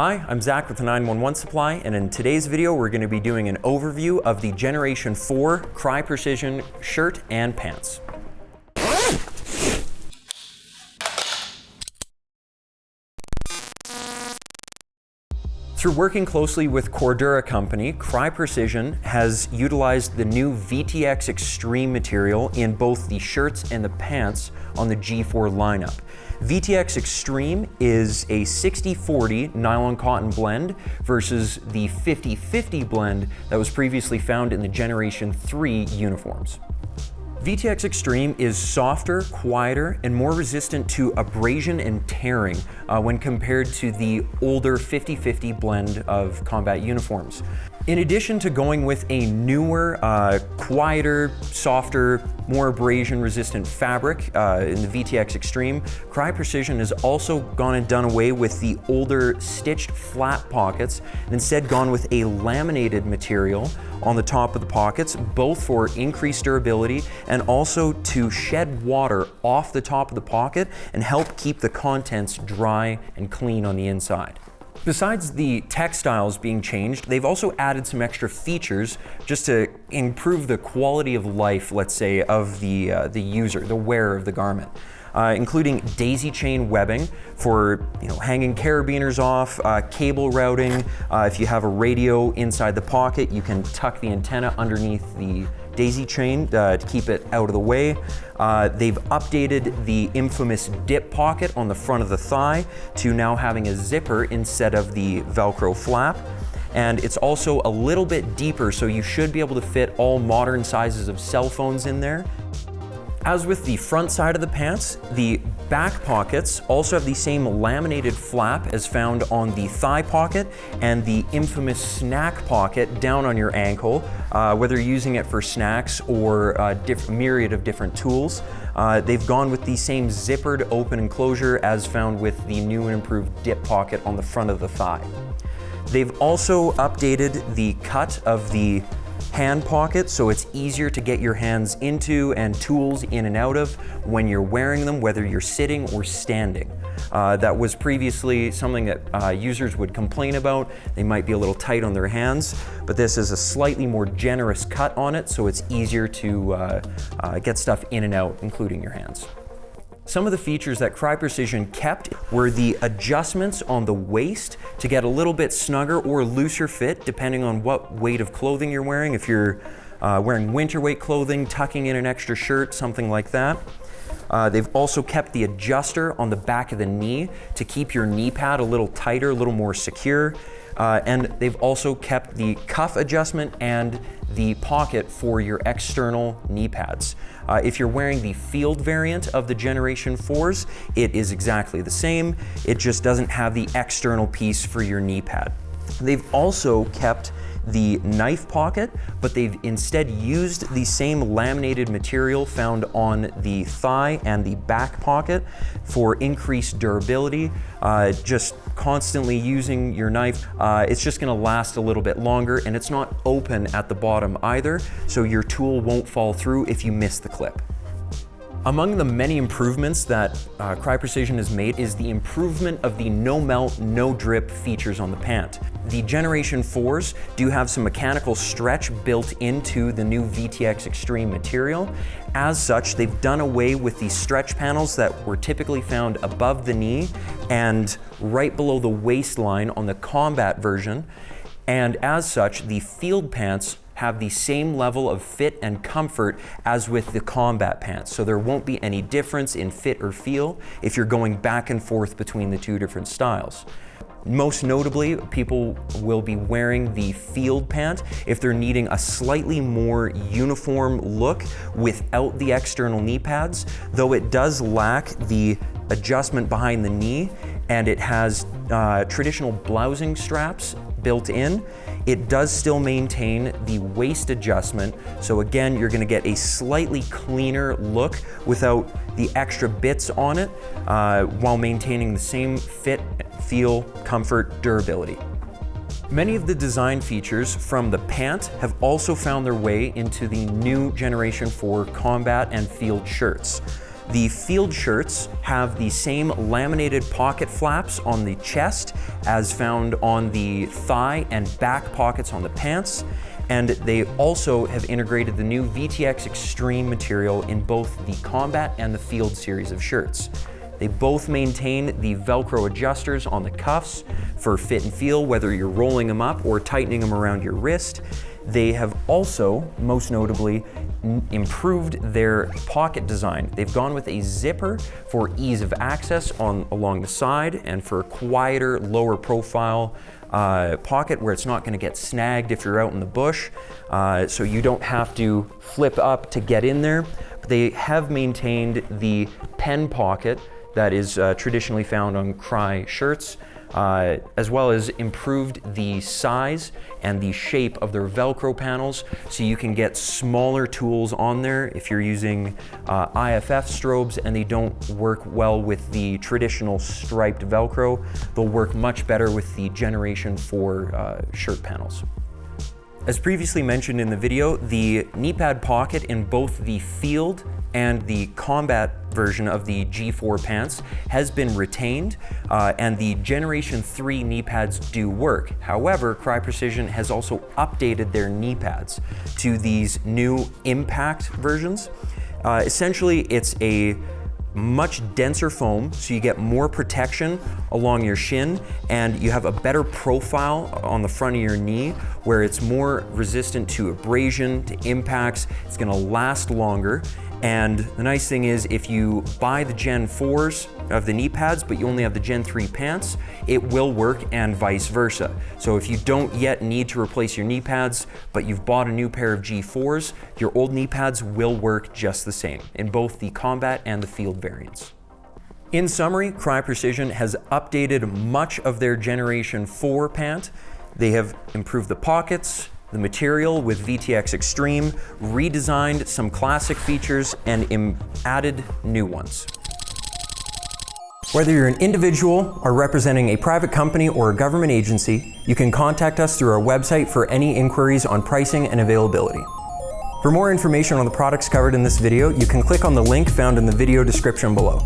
Hi, I'm Zach with the 911 Supply, and in today's video we're going to be doing an overview of the Generation 4 Crye Precision shirt and pants. Through working closely with Cordura Company, Crye Precision has utilized the new VTX Extreme material in both the shirts and the pants on the G4 lineup. VTX Extreme is a 60-40 nylon cotton blend versus the 50-50 blend that was previously found in the Generation 3 uniforms. VTX Extreme is softer, quieter, and more resistant to abrasion and tearing when compared to the older 50-50 blend of combat uniforms. In addition to going with a newer, quieter, softer, more abrasion-resistant fabric in the VTX Extreme, Crye Precision has also gone and done away with the older stitched flat pockets and instead gone with a laminated material on the top of the pockets, both for increased durability and also to shed water off the top of the pocket and help keep the contents dry and clean on the inside. Besides the textiles being changed, they've also added some extra features just to improve the quality of life, let's say, of the user, the wearer of the garment. Including daisy chain webbing for hanging carabiners off, cable routing. If you have a radio inside the pocket, you can tuck the antenna underneath the daisy chain to keep it out of the way. They've updated the infamous dip pocket on the front of the thigh to now having a zipper instead of the Velcro flap. And it's also a little bit deeper, so you should be able to fit all modern sizes of cell phones in there. As with the front side of the pants, the back pockets also have the same laminated flap as found on the thigh pocket and the infamous snack pocket down on your ankle, whether you're using it for snacks or a myriad of different tools. They've gone with the same zippered open enclosure as found with the new and improved dip pocket on the front of the thigh. They've also updated the cut of the hand pocket so it's easier to get your hands into and tools in and out of when you're wearing them, whether you're sitting or standing. That was previously something that users would complain about. They might be a little tight on their hands, but this is a slightly more generous cut on it, so it's easier to get stuff in and out, including your hands. Some of the features that Crye Precision kept were the adjustments on the waist to get a little bit snugger or looser fit depending on what weight of clothing you're wearing. If you're wearing winter weight clothing, tucking in an extra shirt, something like that. They've also kept the adjuster on the back of the knee to keep your knee pad a little tighter, a little more secure. And they've also kept the cuff adjustment and the pocket for your external knee pads. If you're wearing the field variant of the Generation 4s, it is exactly the same. It just doesn't have the external piece for your knee pad. They've also kept the knife pocket, but they've instead used the same laminated material found on the thigh and the back pocket for increased durability. Just constantly using your knife, it's just gonna last a little bit longer, and it's not open at the bottom either, so your tool won't fall through if you miss the clip. Among the many improvements that Crye Precision has made is the improvement of the no melt, no drip features on the pant. The Generation 4s do have some mechanical stretch built into the new VTX Extreme material. As such, they've done away with the stretch panels that were typically found above the knee and right below the waistline on the combat version. And as such, the field pants have the same level of fit and comfort as with the combat pants. So there won't be any difference in fit or feel if you're going back and forth between the two different styles. Most notably, people will be wearing the field pant if they're needing a slightly more uniform look without the external knee pads, though it does lack the adjustment behind the knee and it has traditional blousing straps built in. It does still maintain the waist adjustment, so again, you're gonna get a slightly cleaner look without the extra bits on it, while maintaining the same fit, feel, comfort, durability. Many of the design features from the pant have also found their way into the new Generation 4 combat and field shirts. The field shirts have the same laminated pocket flaps on the chest as found on the thigh and back pockets on the pants. And they also have integrated the new VTX Extreme material in both the Combat and the Field series of shirts. They both maintain the Velcro adjusters on the cuffs for fit and feel, whether you're rolling them up or tightening them around your wrist. They have also, most notably, improved their pocket design. They've gone with a zipper for ease of access along the side and for a quieter, lower profile pocket where it's not going to get snagged if you're out in the bush, so you don't have to flip up to get in there. But they have maintained the pen pocket that is traditionally found on Crye shirts, as well as improved the size and the shape of their Velcro panels so you can get smaller tools on there if you're using IFF strobes and they don't work well with the traditional striped Velcro. They'll work much better with the Generation 4 shirt panels. As previously mentioned in the video, the knee pad pocket in both the Field and the Combat version of the G4 pants has been retained, and the Generation 3 knee pads do work. However, Crye Precision has also updated their knee pads to these new Impact versions. Essentially, it's a much denser foam, so you get more protection along your shin, and you have a better profile on the front of your knee where it's more resistant to abrasion, to impacts. It's going to last longer. And the nice thing is, if you buy the Gen 4s of the knee pads, but you only have the Gen 3 pants, it will work, and vice versa. So if you don't yet need to replace your knee pads, but you've bought a new pair of G4s, your old knee pads will work just the same in both the Combat and the Field variants. In summary, Crye Precision has updated much of their Generation 4 pant. They have improved the pockets, the material with VTX Extreme, redesigned some classic features, and added new ones. Whether you're an individual or representing a private company or a government agency, you can contact us through our website for any inquiries on pricing and availability. For more information on the products covered in this video, you can click on the link found in the video description below.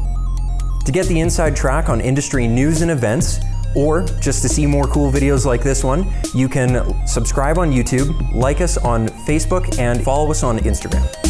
To get the inside track on industry news and events, or just to see more cool videos like this one, you can subscribe on YouTube, like us on Facebook, and follow us on Instagram.